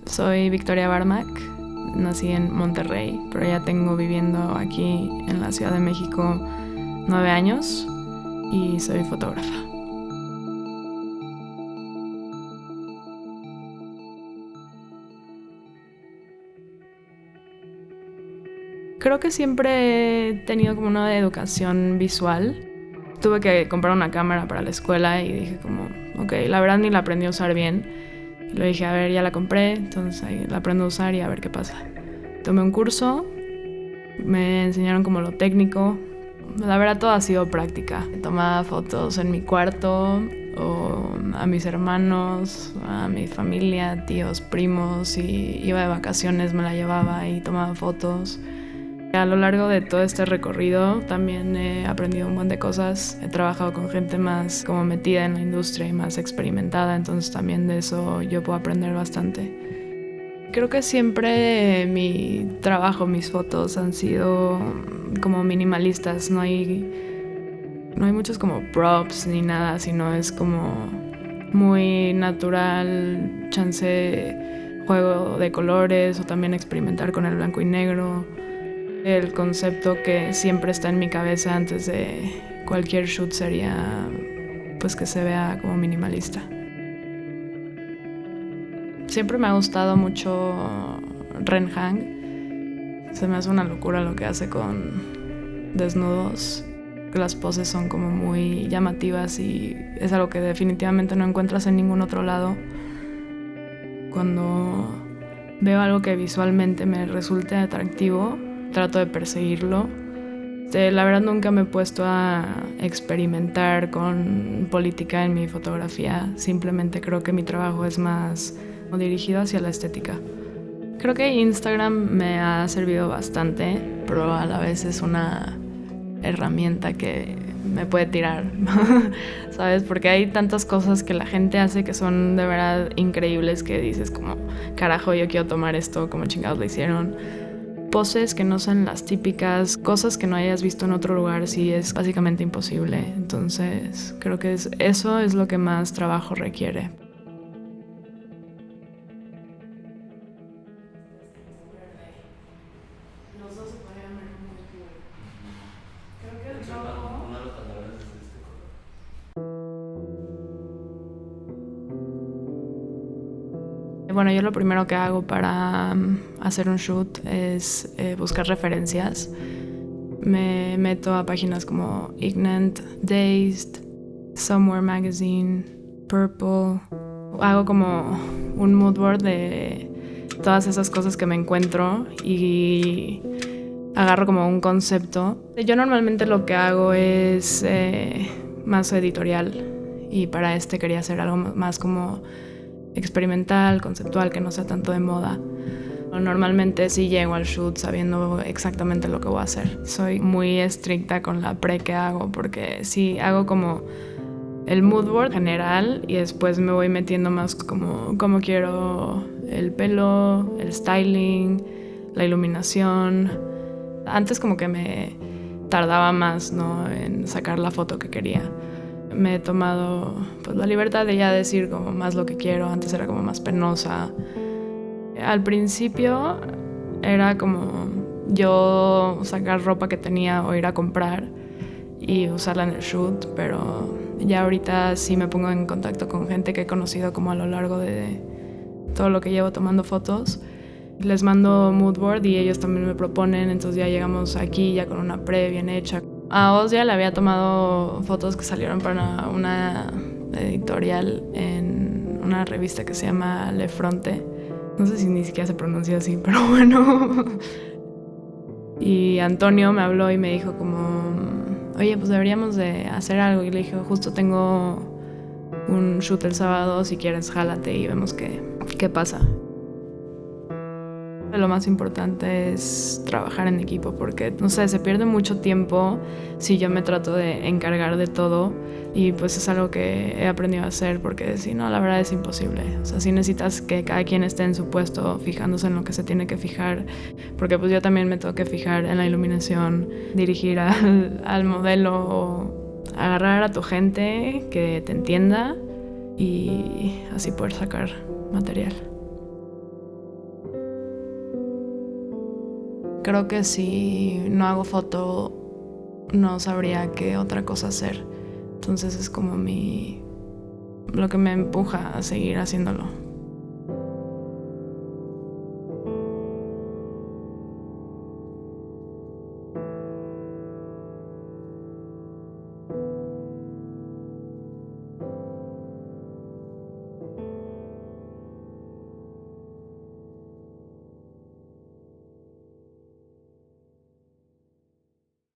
Soy Victoria Barmack, nací en Monterrey, pero ya tengo viviendo aquí en la Ciudad de México 9 años y soy fotógrafa. Creo que siempre he tenido como una educación visual. Tuve que comprar una cámara para la escuela y dije como, ok, la verdad ni la aprendí a usar bien. Y le dije, a ver, ya la compré, entonces ahí la aprendo a usar y a ver qué pasa. Tomé un curso, me enseñaron como lo técnico. La verdad todo ha sido práctica. Tomaba fotos en mi cuarto o a mis hermanos, a mi familia, tíos, primos, y iba de vacaciones, me la llevaba y tomaba fotos. A lo largo de todo este recorrido también he aprendido un montón de cosas. He trabajado con gente más como metida en la industria y más experimentada, entonces también de eso yo puedo aprender bastante. Creo que siempre mi trabajo, mis fotos han sido como minimalistas. No hay muchos como props ni nada, sino es como muy natural, chance juego de colores o también experimentar con el blanco y negro. El concepto que siempre está en mi cabeza antes de cualquier shoot sería pues que se vea como minimalista. Siempre me ha gustado mucho Ren Hang. Se me hace una locura lo que hace con desnudos. Las poses son como muy llamativas y es algo que definitivamente no encuentras en ningún otro lado. Cuando veo algo que visualmente me resulte atractivo, trato de perseguirlo. La verdad nunca me he puesto a experimentar con política en mi fotografía. Simplemente creo que mi trabajo es más dirigido hacia la estética. Creo que Instagram me ha servido bastante, pero a la vez es una herramienta que me puede tirar, ¿sabes? Porque hay tantas cosas que la gente hace que son de verdad increíbles que dices como, carajo, yo quiero tomar esto, como chingados lo hicieron. Poses que no son las típicas, cosas que no hayas visto en otro lugar, sí es básicamente imposible. Entonces creo que eso es lo que más trabajo requiere. Los dos se podrían ver muy cool. Creo que el rojo... Uno de los pantalones es de este color. Bueno, yo lo primero que hago para hacer un shoot es buscar referencias. Me meto a páginas como Ignent, Dazed, Somewhere Magazine, Purple. Hago como un mood board de todas esas cosas que me encuentro y agarro como un concepto. Yo normalmente lo que hago es más editorial y para este quería hacer algo más como experimental, conceptual, que no sea tanto de moda. Normalmente sí llego al shoot sabiendo exactamente lo que voy a hacer. Soy muy estricta con la pre que hago porque sí hago como el mood board general y después me voy metiendo más como quiero el pelo, el styling, la iluminación. Antes como que me tardaba más, ¿no?, en sacar la foto que quería. Me he tomado pues la libertad de ya decir como más lo que quiero. Antes era como más penosa. Al principio era como yo sacar ropa que tenía o ir a comprar y usarla en el shoot, pero ya ahorita sí me pongo en contacto con gente que he conocido como a lo largo de todo lo que llevo tomando fotos. Les mando mood board y ellos también me proponen, entonces ya llegamos aquí ya con una pre bien hecha. A Oz ya le había tomado fotos que salieron para una editorial en una revista que se llama Le Fronte. No sé si ni siquiera se pronuncia así, pero bueno. Y Antonio me habló y me dijo como, oye, pues deberíamos de hacer algo. Y le dije, justo tengo un shoot el sábado, si quieres jálate y vemos qué pasa. Lo más importante es trabajar en equipo porque, no sé, se pierde mucho tiempo si yo me trato de encargar de todo y pues es algo que he aprendido a hacer porque si no, la verdad es imposible. O sea, sí necesitas que cada quien esté en su puesto fijándose en lo que se tiene que fijar porque pues yo también me tengo que fijar en la iluminación, dirigir al modelo o agarrar a tu gente que te entienda y así poder sacar material. creo que si no hago foto no sabría qué otra cosa hacer. Entonces es como lo que me empuja a seguir haciéndolo.